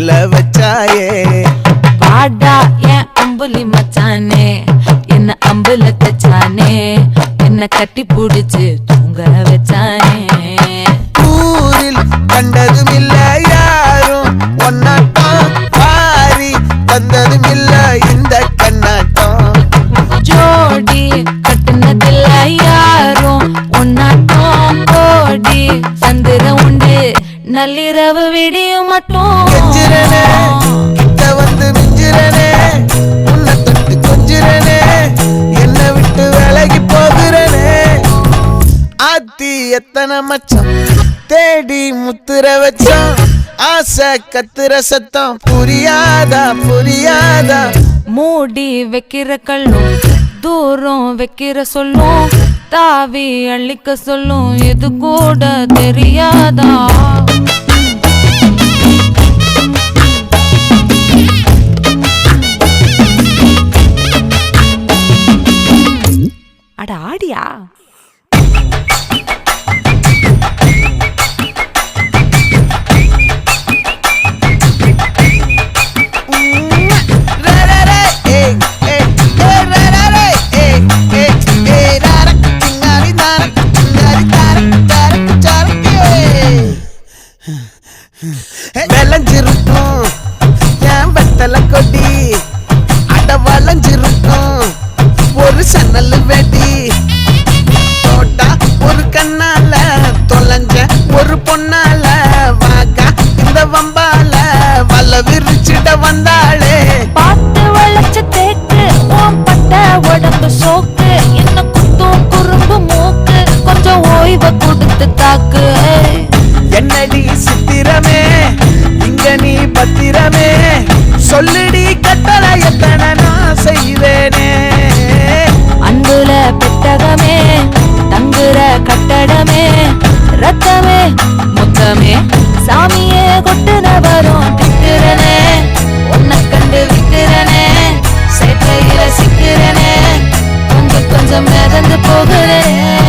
மேல வச்சாயே வாடா என் அம்புலி மச்சானே என்ன அம்புல தச்சானே என்ன கட்டி புடிச்சு தூங்க வச்சானே ஊரில் கண்டதும் இல்ல யாரும் ஒன்னாட்டம் பாரி தந்ததும் இல்ல இந்த கண்ணாட்டம் ஜோடி கட்டுனதில்ல யாரும் ஒன்னாட்டம் கோடி சந்திர உண்டு நள்ளிரவு விடியும் மட்டும் கெஞ்சிரனே கிட்ட வந்து மிஞ்சிரனே உன்னை தொட்டு கொஞ்சிரனே என்ன விட்டு விலகி போகிறனே ஆத்தி எத்தனை மச்சம் தேடி முத்துற வச்சோம் ஆசை கத்துற சத்தம் புரியாதா புரியாதா மூடி வைக்கிற கல்லும் தூரம் வைக்கிற சொல்லும் தாவி அள்ளிக்க சொல்லும் இது கூட தெரியாதா அட ஆடியா விளைஞ்சிருக்கும் என் வெத்தல கொடி அட வளைஞ்சிருக்கும் ஒரு சன்னல் வெடி தோட்டா ஒரு கண்ணால தொலைஞ்ச ஒரு பொண்ணால வாக்கா இந்த வம்பால வல்ல விரிச்சிட வந்தாளே பாத்து வளைச்ச தேக்கு ஓம் பட்ட உடம்பு சோக்கு என்ன குத்தும் குறும்பு மூக்கு கொஞ்சம் ஓய்வை கொடுத்து தாக்கு என்னடி சித்திரமே இங்க நீ பத்திரமே சொல்லுடி கட்டளை எத்தனை நான் செய்வேனே அன்புல பெட்டகமே தங்குற கட்டடமே ரத்தமே முத்தமே சாமியே கொட்டுன வரும் திக்கிறனே உன்னை கண்டு விக்கிறனே சேட்டையில சிக்கிறனே கொஞ்சம் கொஞ்சம் மிதந்து போகிறேன்